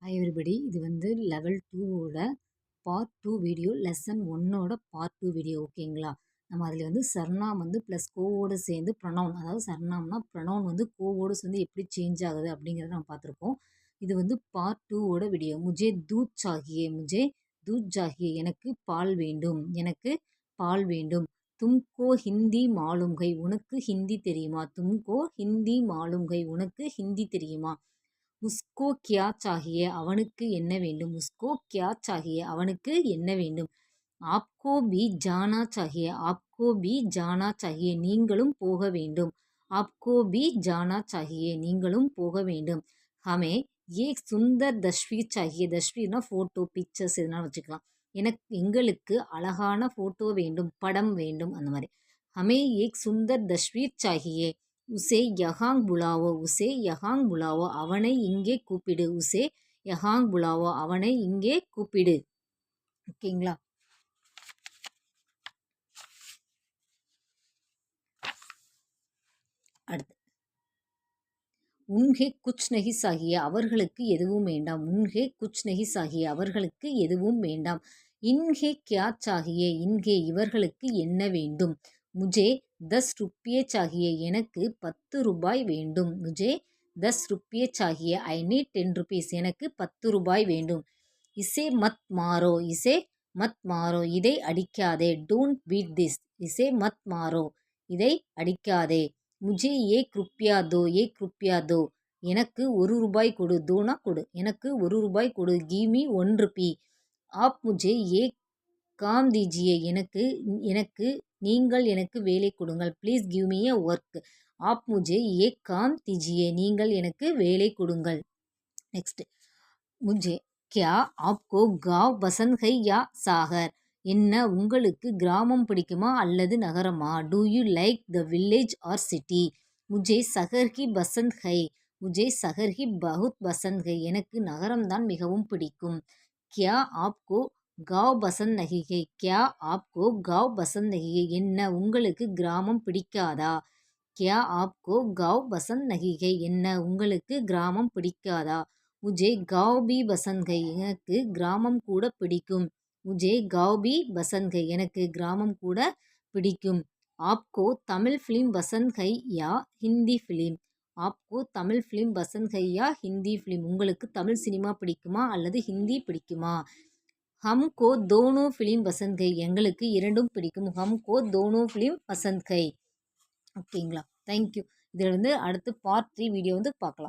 Hi everybody, இது வந்து level 2ஓட பார்ட் 2 வீடியோ, லெசன் 1ஓட பார்ட் 2 வீடியோ. ஓகேங்களா? நம்ம அதில் வந்து சர்நாம் வந்து ப்ளஸ் கோவோடு சேர்ந்து ப்ரொனவுன், அதாவது சர்நாம்னா ப்ரொனவுன் வந்து கோவோடு சேர்ந்து எப்படி சேஞ்ச் ஆகுது அப்படிங்கிறத நம்ம பார்த்துருக்கோம். இது வந்து பார்ட் 2ஓட வீடியோ. முஜே தூத் சாகியே, முஜே தூத் சாகியே, எனக்கு பால் வேண்டும், எனக்கு பால் வேண்டும். தும்கோ ஹிந்தி மாலும் கை, உனக்கு ஹிந்தி தெரியுமா? தும்கோ ஹிந்தி மாலும் கை, உனக்கு ஹிந்தி தெரியுமா? உஸ்கோ கியா சாகியே, அவனுக்கு என்ன வேண்டும்? உஸ்கோ கியா சாகியே, அவனுக்கு என்ன வேண்டும்? ஆப்கோ பி ஜானா சாகியே, ஆப்கோ பி ஜானா சாகியே, நீங்களும் போக வேண்டும். ஆப்கோ பி ஜானா சாகியே, நீங்களும் போக வேண்டும். ஹமே ஏக் சுந்தர் தஸ்வீர் சாகியே, தஸ்வீர்னா ஃபோட்டோ, பிக்சர்ஸ் எதுனா வச்சுக்கலாம். எங்களுக்கு அழகான ஃபோட்டோ வேண்டும், படம் வேண்டும், அந்த மாதிரி. ஹமே ஏக் சுந்தர் தஸ்வீர் சாகியே, உசே யஹாங் புலாவோ, உசே யஹாங் புலாவோ, அவனை இங்கே கூப்பிடு. உசே யஹாங் புலாவோ, அவனை இங்கே கூப்பிடு. ஓகேங்களா? அடுத்து உன்ஹே குச் நஹி சாகியே, அவர்களுக்கு எதுவும் வேண்டாம். உன்ஹே குச் நஹி சாகியே, அவர்களுக்கு எதுவும் வேண்டாம். இன்ஹே கியா சாகியே, இன்ஹே இவர்களுக்கு என்ன வேண்டும்? முஜே 10 ருப்பியே சாகியே, எனக்கு 10 ரூபாய் வேண்டும். முஜே 10 ருப்பியே சாகியே, ஐ நீட் 10 rupees, எனக்கு 10 ரூபாய் வேண்டும். இசே மத் மாரோ, இசே மத் மாரோ, இதை அடிக்காதே. டோன்ட் பீட் திஸ், இசே மத் மாரோ, இதை அடிக்காதே. முஜே ஏக் ருப்பியா தோ, ஏக் ருப்பியா தோ, எனக்கு 1 ரூபாய் கொடு. தோனா கொடு, எனக்கு 1 ரூபாய் கொடு. கிமி 1 rupee. ஆப் முஜே ஏக் காம் தீஜியே, எனக்கு நீங்கள் எனக்கு வேலை கொடுங்கள். Please give me a work. ஆப் முஜே ஏக் காம் தீஜியே, நீங்கள் எனக்கு வேலை கொடுங்கள். நெக்ஸ்ட், முஜே கியா ஆப்கோ காவ் பசந்த் ஹை யா சாகர், என்ன உங்களுக்கு கிராமம் பிடிக்குமா அல்லது நகரமா? Do you like the village or city? முஜே சஹர் கி பசந்த் ஹை, முஜே சஹர் கி பகுத் பசந்த் ஹை, எனக்கு நகரம்தான் மிகவும் பிடிக்கும். கியா ஆப்கோ காவ் பசந்த் நஹி ஹை, கியா ஆப்கோ காவ் பசந்த் நஹி ஹை, என்ன உங்களுக்கு கிராமம் பிடிக்காதா? கியா ஆப்கோ காவ் பசந்த் நஹி ஹை, என்ன உங்களுக்கு கிராமம் பிடிக்காதா? முஜே காவ் பி பசந்த் ஹை, எனக்கு கிராமம் கூட பிடிக்கும். முஜே காவ் பி பசந்த் ஹை, எனக்கு கிராமம் கூட பிடிக்கும். ஆப்கோ தமிழ் ஃபிலிம் பசந்த் ஹை யா ஹிந்தி ஃபிலிம்? ஆப்கோ தமிழ் ஃபிலிம் பசந்த் ஹை யா ஹிந்தி ஃபிலிம், உங்களுக்கு தமிழ் சினிமா பிடிக்குமா அல்லது ஹிந்தி பிடிக்குமா? ஹம்கோ தோனோ ஃபிலிம் பசந்த் ஹை, எங்களுக்கு இரண்டும் பிடிக்கும். ஹம்கோ தோனோ ஃபிலிம் பசந்த் ஹை. ஓகேங்களா? தேங்க்யூ. இதில் வந்து அடுத்து பார்ட் 3 வீடியோ வந்து பார்க்கலாம்.